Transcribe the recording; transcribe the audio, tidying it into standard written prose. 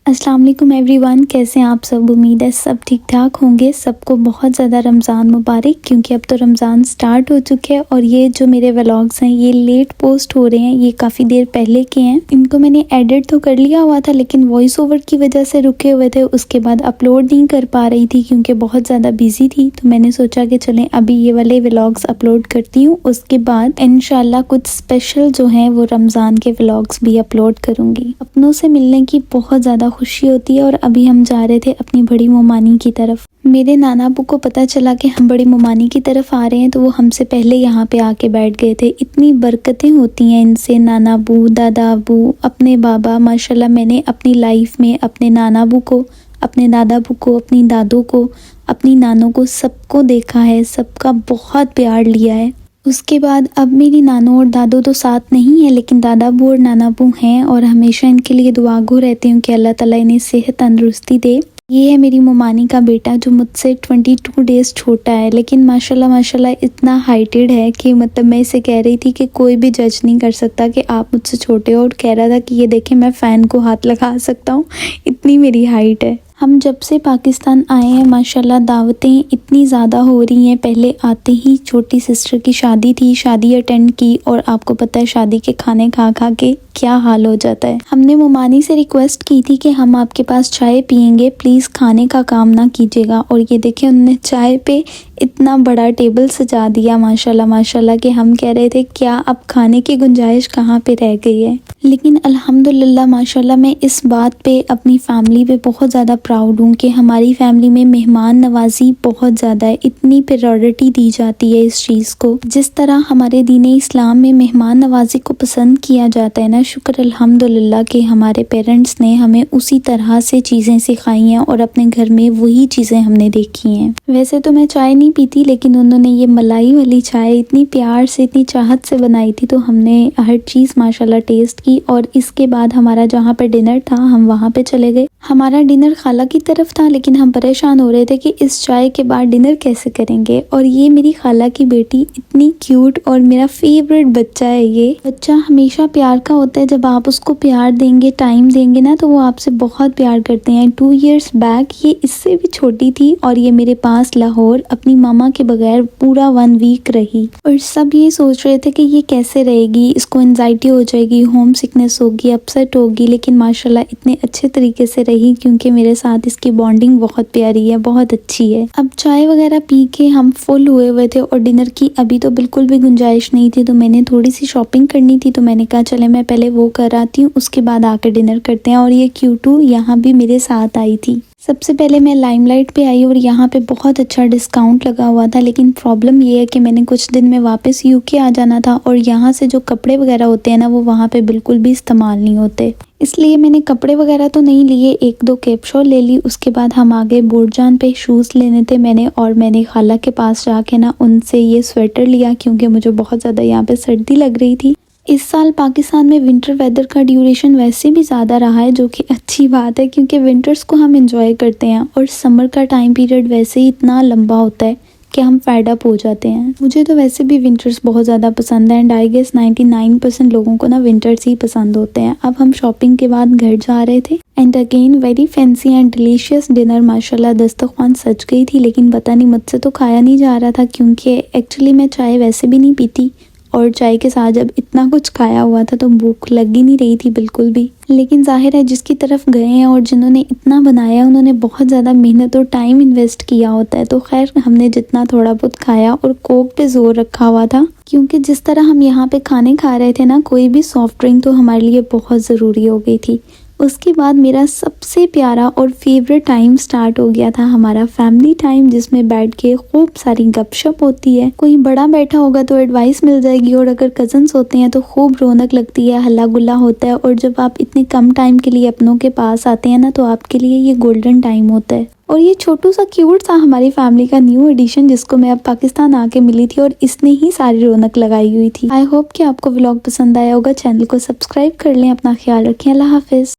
अस्सलाम वालेकुम एवरीवन, कैसे हैं आप सब। उम्मीद है सब ठीक ठाक होंगे। सबको बहुत ज़्यादा रमज़ान मुबारक, क्योंकि अब तो रमज़ान स्टार्ट हो चुके हैं और ये जो मेरे व्लॉग्स हैं ये लेट पोस्ट हो रहे हैं, ये काफ़ी देर पहले के हैं। इनको मैंने एडिट तो कर लिया हुआ था लेकिन वॉइस ओवर की वजह से रुके हुए थे, उसके बाद अपलोड नहीं कर पा रही थी क्योंकि बहुत ज़्यादा बिजी थी। तो मैंने सोचा कि चलें अभी ये वाले व्लॉग्स अपलोड करती हूँ, उसके बाद इंशाल्लाह कुछ स्पेशल जो हैं वो रमज़ान के व्लॉग्स भी अपलोड करूँगी। अपनों से मिलने की बहुत ज़्यादा खुशी होती है और अभी हम जा रहे थे अपनी बड़ी मोमानी की तरफ। मेरे नाना अबू को पता चला कि हम बड़ी मोमानी की तरफ आ रहे हैं तो वो हमसे पहले यहाँ पे आके बैठ गए थे। इतनी बरकतें होती हैं इनसे, नाना अबू, दादा अबू, अपने बाबा। माशाल्लाह मैंने अपनी लाइफ में अपने नाना अबू को, अपने दादा अबू को, अपनी दादों को, अपनी नानों को, सबको देखा है, सबका बहुत प्यार लिया है। उसके बाद अब मेरी नानों और दादों तो साथ नहीं है लेकिन दादा अबू और नाना अबू हैं और हमेशा इनके लिए दुआ गो रहती हूँ कि अल्लाह ताला इन्हें सेहत तंदुरुस्ती दे। ये है मेरी मोमानी का बेटा जो मुझसे 22 डेज़ छोटा है, लेकिन माशाल्लाह माशाल्लाह इतना हाइटेड है कि मतलब मैं इसे कह रही थी कि कोई भी जज नहीं कर सकता कि आप मुझसे छोटे हो, और कह रहा था कि ये देखें मैं फ़ैन को हाथ लगा सकता हूँ, इतनी मेरी हाइट है। हम जब से पाकिस्तान आए हैं माशाल्लाह दावतें इतनी ज़्यादा हो रही हैं। पहले आते ही छोटी सिस्टर की शादी थी, शादी अटेंड की, और आपको पता है शादी के खाने खा खा के क्या हाल हो जाता है। हमने मोमानी से रिक्वेस्ट की थी कि हम आपके पास चाय पियेंगे, प्लीज़ खाने का काम ना कीजिएगा, और ये देखें उन्होंने चाय पे इतना बड़ा टेबल सजा दिया माशाल्लाह माशाल्लाह कि हम कह रहे थे क्या अब खाने की गुंजाइश कहाँ पे रह गई है। लेकिन अल्हम्दुलिल्लाह माशाल्लाह मैं इस बात पे अपनी फैमिली पे बहुत ज़्यादा प्राउड हूँ कि हमारी फैमिली में मेहमान नवाजी बहुत ज़्यादा है, इतनी प्रायोरिटी दी जाती है इस चीज़ को। जिस तरह हमारे दीन इस्लाम में मेहमान नवाजी को पसंद किया जाता है ना, शुक्र अल्हम्दुलिल्लाह कि हमारे पेरेंट्स ने हमें उसी तरह से चीज़ें सिखाई हैं और अपने घर में वही चीज़ें हमने देखी हैं। वैसे तो मैं चाय नहीं पीती लेकिन उन्होंने ये मलाई वाली चाय इतनी प्यार से, इतनी चाहत से बनाई थी तो हमने हर चीज़ माशाल्लाह टेस्ट की। और इसके बाद हमारा जहाँ पर डिनर था हम वहाँ पे चले गए। हमारा डिनर खाला की तरफ था लेकिन हम परेशान हो रहे थे कि इस चाय के बाद डिनर कैसे करेंगे। और ये मेरी खाला की बेटी इतनी क्यूट और मेरा फेवरेट बच्चा है। ये बच्चा हमेशा प्यार का होता है, जब आप उसको प्यार देंगे, टाइम देंगे ना, तो वो आपसे बहुत प्यार करते हैं। 2 इयर्स बैक ये इससे भी छोटी थी और ये मेरे पास लाहौर अपनी मामा के बगैर पूरा 1 वीक रही। और सब ये सोच रहे थे कि ये कैसे रहेगी, इसको एंजाइटी हो जाएगी, होम सिकनेस होगी, अपसेट होगी, लेकिन माशाल्लाह इतने अच्छे तरीके से रही क्योंकि मेरे साथ इसकी बॉन्डिंग बहुत प्यारी है, बहुत अच्छी है। अब चाय वगैरह पी के हम फुल हुए थे और डिनर की अभी तो बिल्कुल भी गुंजाइश नहीं थी, तो मैंने थोड़ी सी शॉपिंग करनी थी तो मैंने कहा चले मैं पहले वो कर आती हूँ, उसके बाद आकर डिनर करते हैं। और ये क्यूटू यहाँ भी मेरे साथ आई थी। सबसे पहले मैं लाइमलाइट पे आई और यहाँ पे बहुत अच्छा डिस्काउंट लगा हुआ था, लेकिन प्रॉब्लम ये है कि मैंने कुछ दिन में वापस यूके आ जाना था और यहाँ से जो कपड़े वगैरह होते हैं ना वो वहाँ पे बिल्कुल भी इस्तेमाल नहीं होते, इसलिए मैंने कपड़े वगैरह तो नहीं लिए, 1-2 कैपशॉल ले ली। उसके बाद हम आ गए बोरजान पे, शूज़ लेने थे मैंने, और मैंने खाला के पास जाके ना उनसे ये स्वेटर लिया क्योंकि मुझे बहुत ज़्यादा यहाँ पे सर्दी लग रही थी। इस साल पाकिस्तान में विंटर वेदर का ड्यूरेशन वैसे भी ज़्यादा रहा है, जो कि अच्छी बात है क्योंकि विंटर्स को हम एंजॉय करते हैं, और समर का टाइम पीरियड वैसे ही इतना लंबा होता है कि हम फेड अप हो जाते हैं। मुझे तो वैसे भी विंटर्स बहुत ज़्यादा पसंद है एंड आई गेस 99% लोगों को ना विंटर्स ही पसंद होते हैं। अब हम शॉपिंग के बाद घर जा रहे थे and again very fancy and delicious dinner. माशाल्लाह दस्तरखान सज गई थी, लेकिन पता नहीं मुझसे तो खाया नहीं जा रहा था क्योंकि एक्चुअली मैं चाय वैसे भी नहीं पीती, और चाय के साथ जब इतना कुछ खाया हुआ था तो भूख लग ही नहीं रही थी बिल्कुल भी। लेकिन जाहिर है जिसकी तरफ गए हैं और जिन्होंने इतना बनाया उन्होंने बहुत ज़्यादा मेहनत और टाइम इन्वेस्ट किया होता है, तो खैर हमने जितना थोड़ा बहुत खाया, और कोक पे जोर रखा हुआ था क्योंकि जिस तरह हम यहाँ पे खाने खा रहे थे ना, कोई भी सॉफ्ट ड्रिंक तो हमारे लिए बहुत ज़रूरी हो गई थी। उसके बाद मेरा सबसे प्यारा और फेवरेट टाइम स्टार्ट हो गया था, हमारा फैमिली टाइम, जिसमें बैठ के खूब सारी गपशप होती है। कोई बड़ा बैठा होगा तो एडवाइस मिल जाएगी, और अगर कजन्स होते हैं तो खूब रौनक लगती है, हल्ला गुल्ला होता है। और जब आप इतने कम टाइम के लिए अपनों के पास आते हैं ना तो आपके लिए ये गोल्डन टाइम होता है। और ये छोटू सा क्यूट सा हमारी फैमिली का न्यू एडिशन जिसको मैं अब पाकिस्तान आके मिली थी और इसने ही सारी रौनक लगाई हुई थी। आई होप कि आपको व्लॉग पसंद आया होगा। चैनल को सब्सक्राइब कर लें, अपना ख्याल रखें, अल्लाह हाफिज।